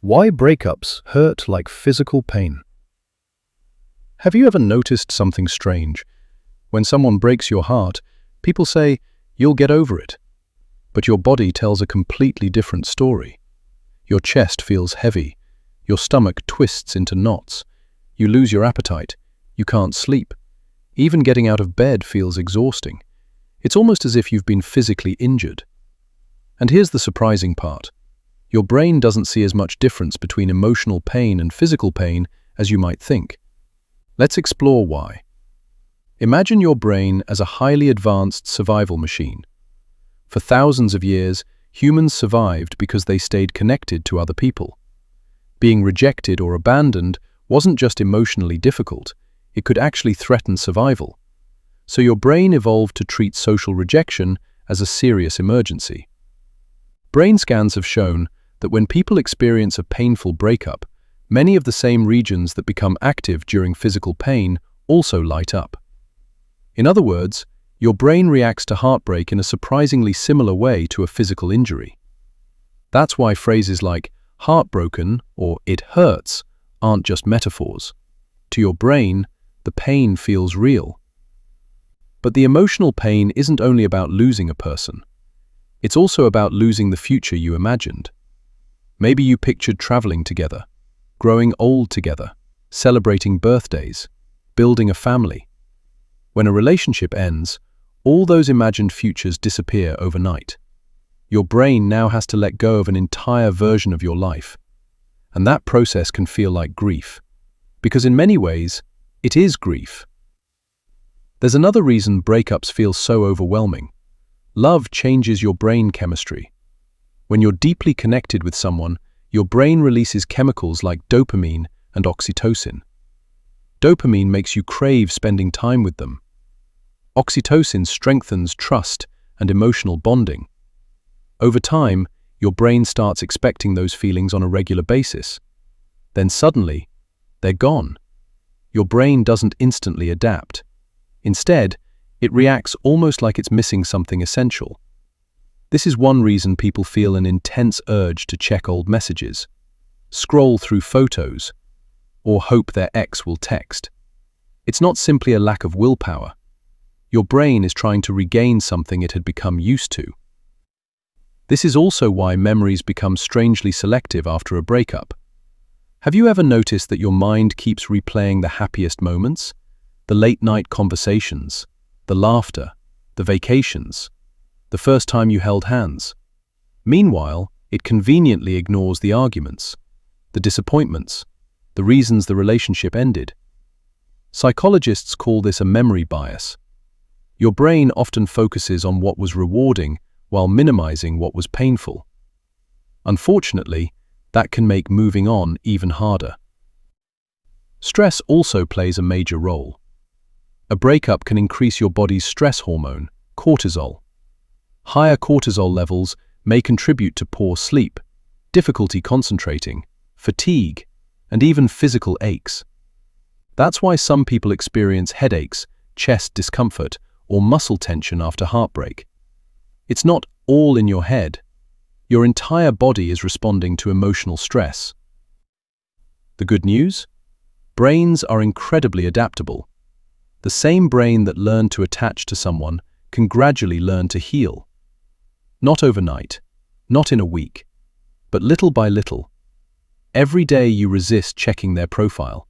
Why breakups hurt like physical pain. Have you ever noticed something strange? When someone breaks your heart, people say, "You'll get over it." But your body tells a completely different story. Your chest feels heavy. Your stomach twists into knots. You lose your appetite. You can't sleep. Even getting out of bed feels exhausting. It's almost as if you've been physically injured. And here's the surprising part. Your brain doesn't see as much difference between emotional pain and physical pain as you might think. Let's explore why. Imagine your brain as a highly advanced survival machine. For thousands of years, humans survived because they stayed connected to other people. Being rejected or abandoned wasn't just emotionally difficult, it could actually threaten survival. So your brain evolved to treat social rejection as a serious emergency. Brain scans have shown that when people experience a painful breakup, many of the same regions that become active during physical pain also light up. In other words, your brain reacts to heartbreak in a surprisingly similar way to a physical injury. That's why phrases like heartbroken or it hurts aren't just metaphors. To your brain, the pain feels real. But the emotional pain isn't only about losing a person. It's also about losing the future you imagined. Maybe you pictured traveling together, growing old together, celebrating birthdays, building a family. When a relationship ends, all those imagined futures disappear overnight. Your brain now has to let go of an entire version of your life. And that process can feel like grief. Because in many ways, it is grief. There's another reason breakups feel so overwhelming. Love changes your brain chemistry. When you're deeply connected with someone, your brain releases chemicals like dopamine and oxytocin. Dopamine makes you crave spending time with them. Oxytocin strengthens trust and emotional bonding. Over time, your brain starts expecting those feelings on a regular basis. Then suddenly, they're gone. Your brain doesn't instantly adapt. Instead, it reacts almost like it's missing something essential. This is one reason people feel an intense urge to check old messages, scroll through photos, or hope their ex will text. It's not simply a lack of willpower. Your brain is trying to regain something it had become used to. This is also why memories become strangely selective after a breakup. Have you ever noticed that your mind keeps replaying the happiest moments? The late-night conversations, the laughter, the vacations, the first time you held hands. Meanwhile, it conveniently ignores the arguments, the disappointments, the reasons the relationship ended. Psychologists call this a memory bias. Your brain often focuses on what was rewarding while minimizing what was painful. Unfortunately, that can make moving on even harder. Stress also plays a major role. A breakup can increase your body's stress hormone, cortisol. Higher cortisol levels may contribute to poor sleep, difficulty concentrating, fatigue, and even physical aches. That's why some people experience headaches, chest discomfort, or muscle tension after heartbreak. It's not all in your head. Your entire body is responding to emotional stress. The good news? Brains are incredibly adaptable. The same brain that learned to attach to someone can gradually learn to heal. Not overnight, not in a week, but little by little. Every day you resist checking their profile.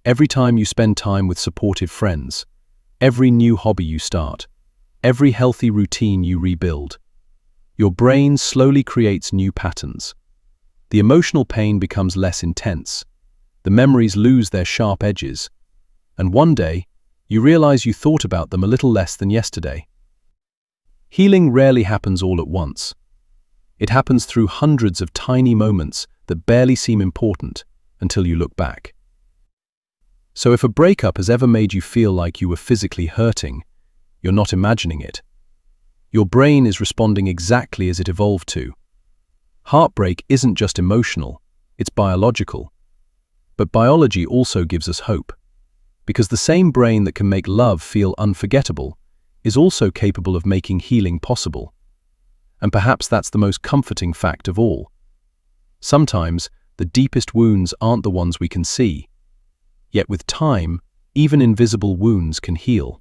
Every time you spend time with supportive friends. Every new hobby you start. Every healthy routine you rebuild. Your brain slowly creates new patterns. The emotional pain becomes less intense. The memories lose their sharp edges. And one day, you realize you thought about them a little less than yesterday. Healing rarely happens all at once. It happens through hundreds of tiny moments that barely seem important until you look back. So if a breakup has ever made you feel like you were physically hurting, you're not imagining it. Your brain is responding exactly as it evolved to. Heartbreak isn't just emotional, it's biological. But biology also gives us hope. Because the same brain that can make love feel unforgettable is also capable of making healing possible. And perhaps that's the most comforting fact of all. Sometimes, the deepest wounds aren't the ones we can see. Yet with time, even invisible wounds can heal.